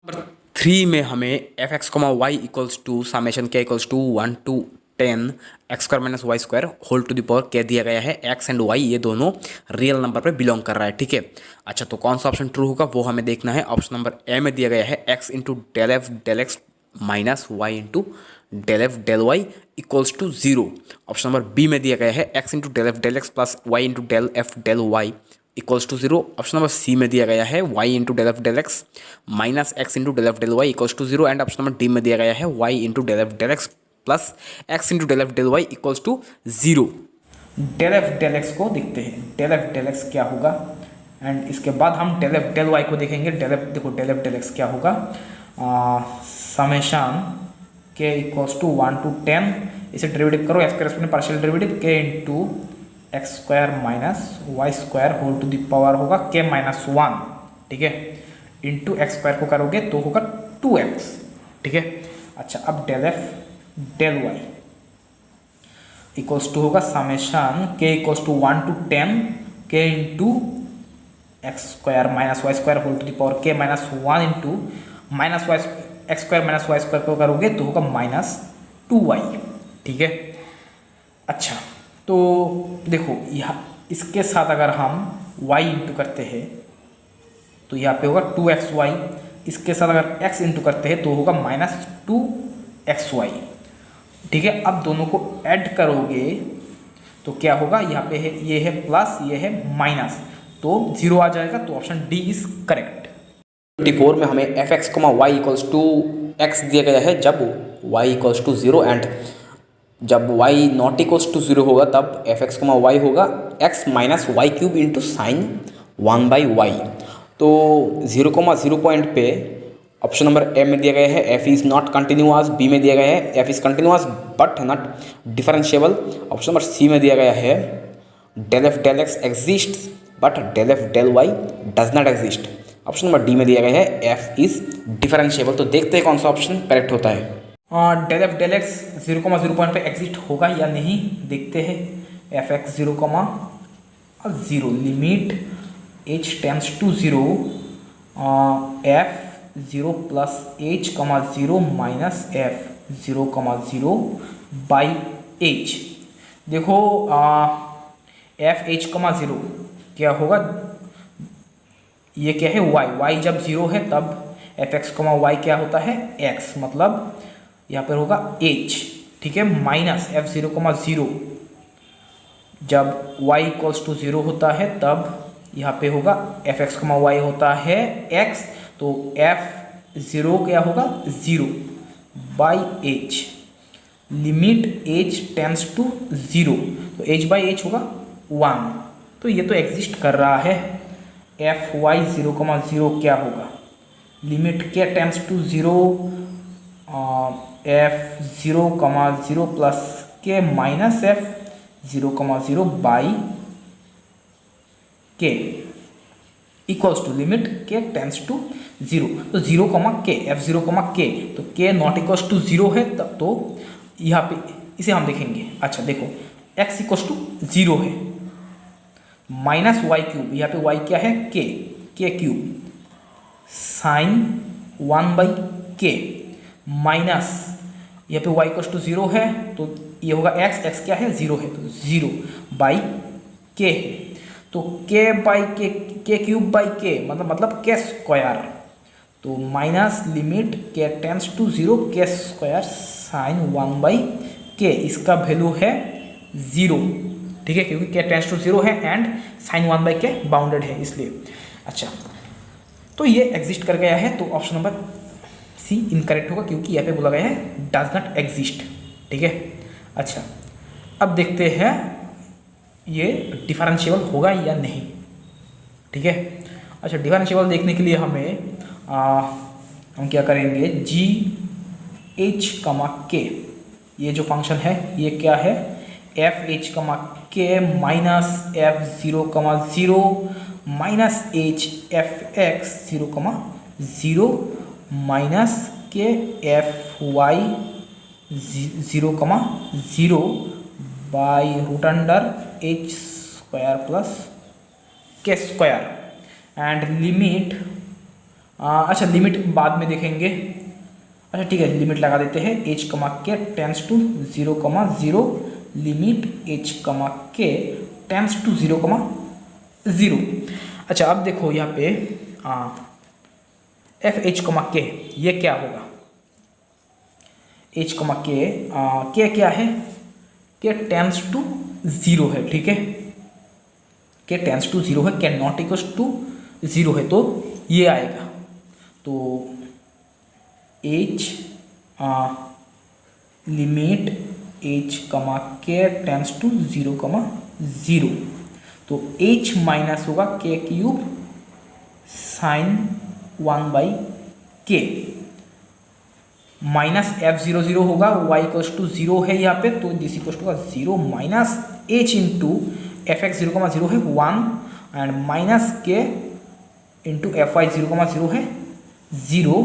Number 3 में हमें F X comma Y equals to summation K equals to 1 to 10 X square minus Y square whole to the power क्या दिया गया है। X and Y ये दोनों रियल नंबर पे बिलोंग कर रहा है, ठीक है। अच्छा, तो कौन सा ऑप्शन ट्रू होगा वो हमें देखना है। ऑप्शन नंबर ए में दिया गया है x into del F del x minus y into del F del Y equals to zero. Option number B में दिया गया है x into del F del x plus y into del F del Y equals to zero. Option number C में दिया गया है y into del F del x minus x into del F del Y equals to zero. And option number D में दिया गया है y into del F del x plus x into del F del Y equals to zero. Del F del x को देखते हैं, del F del x क्या होगा, and इसके बाद हम डेल एफ डेल वाई को देखेंगे। डेल एफ देखो, डेल एफ डेल एक्स क्या होगा, summation K equals to 1 to 10, इसे डेरिवेटिव करो, एक्स करेस्पोंडिंग पार्शियल डेरिवेटिव के into x square minus Y square whole to the power होगा के माइनस 1, ठीक है, इंटू एक्स स्क्वायर को करोगे तो होगा 2x, ठीक है। अच्छा, अब del F del Y equals to होगा summation K equals to 1 to 10 K into x square minus Y square whole to the power K minus 1 into minus Y X square minus Y square को करोगे तो होगा minus 2y, ठीक है। अच्छा, तो देखो यहाँ इसके साथ अगर हम y इंटू करते हैं तो यहाँ पे होगा 2xy, इसके साथ अगर x इंटू करते हैं तो होगा माइनस 2xy, ठीक है। अब दोनों को ऐड करोगे तो क्या होगा, यहाँ पे है ये है प्लस ये है माइनस, तो जीरो आ जाएगा, तो ऑप्शन डी इज करेक्ट। 24 में हमें F X comma Y equals to X दिया गया है जब Y equals to zero, and जब Y not equals to zero होगा तब एफ एक्स कोमा वाई होगा X minus Y cube into sine 1/y। तो 0,0 पॉइंट पे ऑप्शन नंबर ए में दिया गया है f is not continuous, B में दिया गया है f is continuous but not differentiable. Option number C में दिया गया है del F del x exists but del F del y does not exist. Option number D में दिया गया है एफ इज़ डिफरेंशिएबल। तो देखते हैं कौन सा ऑप्शन करेक्ट होता है। Del F del x 0,0 point पे एग्जिस्ट होगा या नहीं, देखते हैं। F x 0,0 limit h tends to 0 f 0 plus h, 0 minus F 0,0 by h। देखो एफ h, 0 क्या होगा, ये क्या है y जब 0 है तब एफ एक्स वाई क्या होता है x, मतलब यहाँ पर होगा h, ठीक है, माइनस एफ 0,0 जब y इक्वल्स टू 0 होता है तब यहाँ पे होगा एफ एक्स वाई होता है x, तो एफ 0 क्या होगा 0 by h, limit h tends to 0, तो h बाई h होगा 1, तो ये तो एग्जिस्ट कर रहा है। एफ वाई 0,0 क्या होगा, लिमिट के tends to 0 F 0,0 plus k minus F 0,0 by k equals to limit के टेंड्स टू 0, तो 0, के एफ 0, के, तो के नॉट इक्वल्स टू 0 है तब, तो यहाँ पे इसे हम देखेंगे। अच्छा देखो, x इक्वल्स टू 0 है, माइनस वाई क्यूब, यहाँ पे y क्या है के क्यूब, साइन 1/k माइनस यहाँ पे y इक्वल्स टू 0 है तो ये होगा x क्या है 0 है, तो 0 बाई k है, तो k by k cube by k मतलब k स्क्वायर, तो minus limit k tends to 0 k square sine 1/k, इसका वैल्यू है 0, ठीक है, क्योंकि k टेंड्स टू 0 है एंड साइन 1/k बाउंडेड है इसलिए। अच्छा, तो ये एग्जिस्ट कर गया है, तो ऑप्शन नंबर सी इनकरेक्ट होगा क्योंकि यहाँ पे बोला गया है डज नॉट एग्जिस्ट, ठीक है। अच्छा, अब देखते हैं ये डिफरेंशिएबल होगा या नहीं, ठीक है। अच्छा, डिफरेंशिएबल देखने के लिए हमें हम क्या करेंगे, जी एच के, ये जो फंक्शन है ये क्या है F H K minus F 0,0 minus H F x 0,0 minus K F Y 0,0 by root under h square plus के स्क्वायर, एंड लिमिट अच्छा लिमिट बाद में देखेंगे। अच्छा ठीक है, लिमिट लगा देते हैं। एच कमा के टेंस टू 0,0 लिमिट एच कमा के टेंस टू 0,0। अच्छा अब देखो यहाँ पे एफ एच कमा के ये क्या होगा। एच कमा के क्या है, के टेंस टू 0 है, ठीक है, के टेंस टू 0 है, के नॉट इक्वल टू 0 है, तो ये आएगा। तो एच लिमिट एच कमा के टेंस टू 0,0, तो एच माइनस होगा के cube sign 1/k minus F00 होगा, y इक्वल्स टू 0 है यहाँ पे, तो this equals to 0 minus h into fx 0,0 है 1 and minus k into fy 0,0 है 0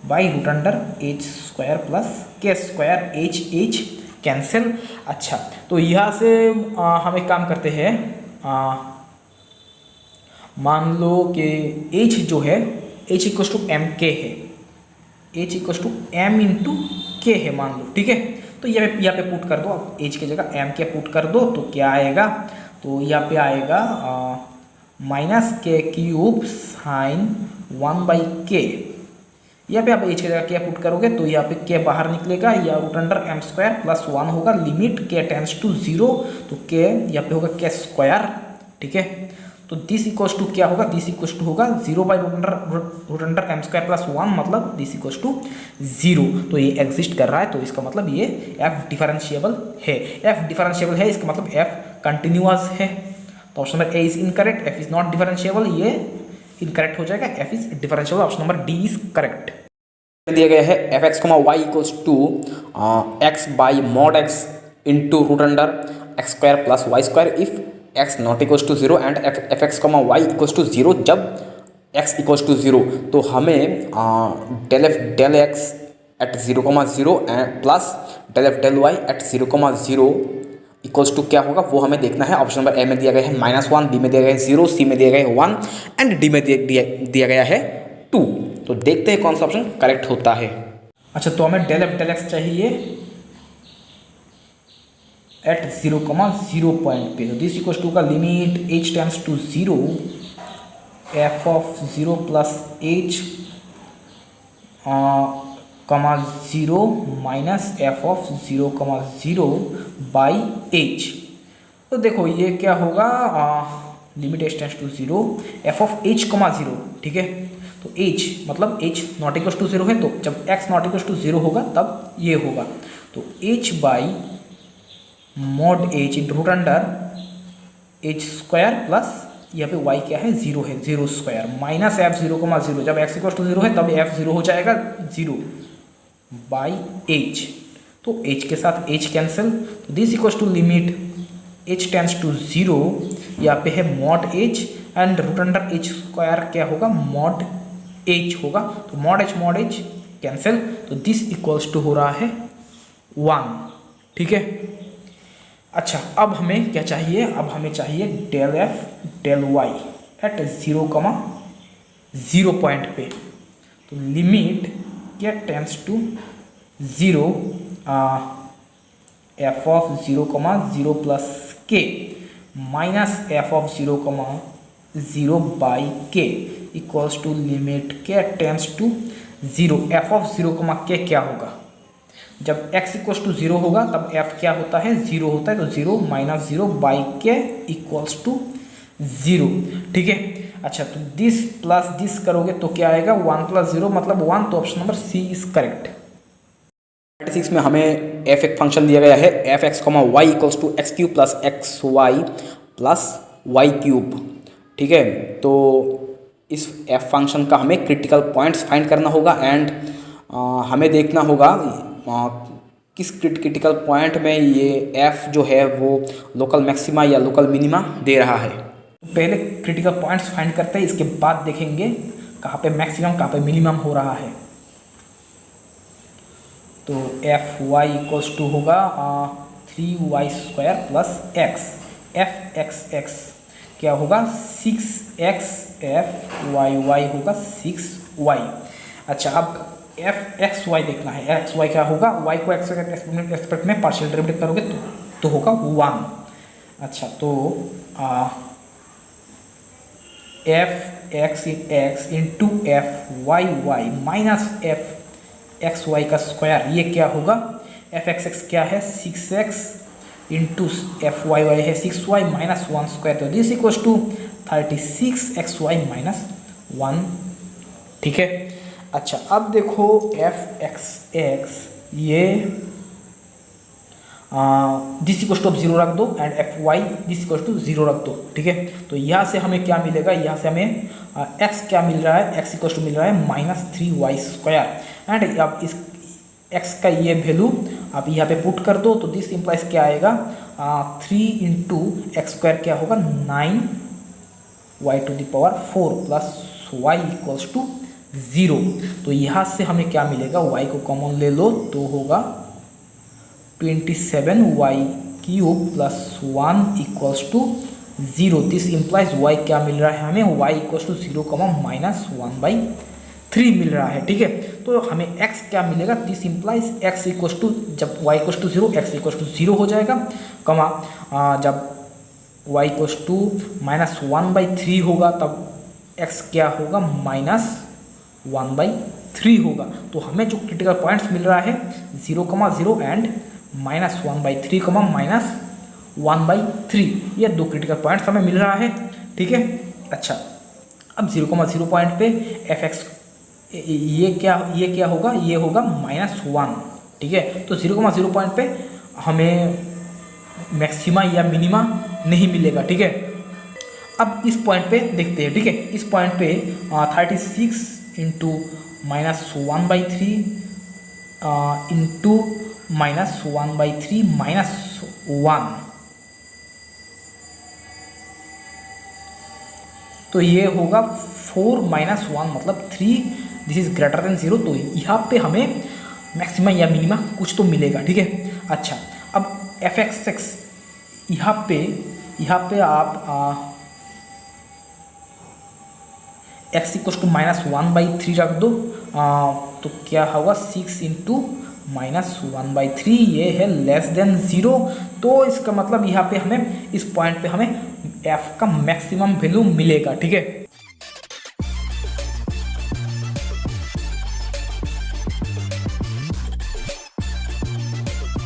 by root under h square plus के स्क्वायर, एच कैंसिल। अच्छा तो यहाँ से हम एक काम करते हैं, मान लो कि h जो है h equals to M k है, h equals to m into k है मान लो, ठीक है। तो यहाँ पे पुट कर दो, अब h की जगह m के पुट कर दो, तो क्या आएगा, तो यहाँ पे आएगा माइनस के क्यूब साइन 1/k। यहाँ पे आप h की जगह क्या पुट करोगे, तो यहाँ पे k बाहर निकलेगा, या root under m square plus 1 होगा, लिमिट k टेंस टू 0, तो k यहाँ पे होगा k स्क्वायर, ठीक है। तो दिस इक्वल्स टू क्या होगा, दिस इक्वल्स टू होगा 0 by root under m square plus 1, मतलब दिस इक्वल्स टू 0। तो ये एग्जिस्ट कर रहा है, तो इसका मतलब ये f डिफरेंशिएबल है। f डिफरेंशिएबल है इसका मतलब f कंटिन्यूअस है। तो option number A is incorrect, f is not differentiable, ये इनकरेक्ट हो जाएगा, f is differentiable, option number D is correct. दिया गया है f x comma y equals to x by mod x into root under x square plus y square if x not equals to 0 and f x comma y equals to 0 जब x equals to 0। तो हमें del F del x at 0,0 and plus del F del y at 0,0 equals to क्या होगा वो हमें देखना है। Option number ए में दिया गया है -1, बी में दिया गया है 0, सी में दिया गया है 1 एंड डी में दिया गया है 2। तो देखते हैं कौन सा ऑप्शन करेक्ट होता है। अच्छा तो हमें डेल एफ डेल एक्स चाहिए एट 0,0 पॉइंट पे, तो दिस इक्वल्स टू का limit h tends to 0 f of 0 plus h comma 0 minus f of 0,0 by h। तो देखो ये क्या होगा, limit h tends to 0 f of h comma 0, ठीक है। तो h मतलब h नॉट इक्वल टू 0 है, तो जब x नॉट इक्वल टू 0 होगा तब ये होगा, तो h by mod h into root under h square plus यहाँ पे y क्या है 0 है, 0 स्क्वायर माइनस f 0,0, जब x इक्वल टू 0 है तब f 0 हो जाएगा 0 बाई h। तो h के साथ h कैंसिल, तो this equal to limit h tends to 0, यहाँ पे है mod h and root under h square क्या होगा मॉड h होगा, तो मॉड h कैंसिल, तो दिस इक्वल्स टू हो रहा है 1, ठीक है। अच्छा अब हमें क्या चाहिए, अब हमें चाहिए del F del y at 0,0 point पे, तो लिमिट क्या tends to 0 f of 0,0 plus k minus f of 0,0 by k equals to limit k tends to 0 f of 0,k क्या होगा, जब x इक्वल्स टू 0 होगा तब f क्या होता है 0 होता है, तो 0 minus 0 by k equals to 0, ठीक है। अच्छा तो दिस प्लस दिस करोगे तो क्या आएगा 1 प्लस 0 मतलब 1, तो option number C is correct. 36 में हमें f एक फंक्शन दिया गया है f x comma y equals to x cube plus x y plus y cube, ठीक है। तो इस f फंक्शन का हमें क्रिटिकल पॉइंट्स फाइंड करना होगा एंड हमें देखना होगा किस क्रिटिकल पॉइंट में ये f जो है वो लोकल मैक्सिमा या लोकल मिनिमा दे रहा है। पहले क्रिटिकल पॉइंट्स फाइंड करते हैं, इसके बाद देखेंगे कहाँ पे मैक्सिमम कहाँ पे मिनिमम हो रहा है। तो एफ वाई इक्वल्स टू होगा 3y square plus x, F x क्या होगा 6x, एफ वाई होगा 6 वाई। अच्छा, अब एफ एक्स वाई देखना है। एक्स वाई क्या होगा, वाई को एक्स एक्सपेक्ट में पार्शियल डेरिवेटिव करोगे तो होगा 1। अच्छा, तो f x into f y y minus f x y का स्क्वायर, ये क्या होगा, एफ एक्स क्या है 6x into f y y है 6y माइनस 1 स्क्वायर, तो this equals to 36xy minus 1। ठीक है। अच्छा, अब देखो एफ एक्स ये दिस इक्वल्स टू 0 रख दो and f y this equals to 0 रख दो। ठीक है, तो यहाँ से हमें क्या मिलेगा, यहाँ से हमें x क्या मिल रहा है, x इक्वल्स टू मिल रहा है -3y स्क्वायर एंड अब इस x का ये वैल्यू आप यहाँ पे पुट कर दो, तो दिस इम्प्लाइज क्या आएगा 3 इंटू एक्स स्क्वायर क्या होगा 9y to the power 4 plus y equals to 0। तो यहाँ से हमें क्या मिलेगा, y को कॉमन ले लो तो होगा 27y cube plus 1 equals to 0। This implies y क्या मिल रहा है हमें, y इक्वल्स टू 0 माइनस 1/3 मिल रहा है। ठीक है, तो हमें x क्या मिलेगा, this implies x equals to, जब y equals to 0 x equals to 0 हो जाएगा, कमा जब y इक्वल्स टू माइनस 1/3 होगा तब x क्या होगा -1/3 होगा। तो हमें जो क्रिटिकल पॉइंट्स मिल रहा है 0,0 एंड -1/3 -1/3, ये दो क्रिटिकल पॉइंट्स हमें मिल रहा है। ठीक है। अच्छा, अब 0,0 पॉइंट पे एफ एक्स ये क्या होगा, ये होगा -1। ठीक है, तो 0,0 पॉइंट पे हमें मैक्सिमा या मिनिमा नहीं मिलेगा। ठीक है, अब इस पॉइंट पे देखते हैं। ठीक है, इस पॉइंट पे 36 इंटू -1/3 इंटू -1/3 -1, तो ये होगा 4 - 1 मतलब 3, दिस इज ग्रेटर देन 0। तो यहाँ पे हमें मैक्सिमम या मिनिमा कुछ तो मिलेगा। ठीक है। अच्छा, अब एफ एक्स एक्स यहाँ पे आप x इक्वल टू -1/3 रख दो, तो क्या होगा 6 इंटू -1/3, ये है लेस देन 0। तो इसका मतलब यहाँ पे हमें इस पॉइंट पे हमें f का मैक्सिमम वैल्यू मिलेगा। ठीक है।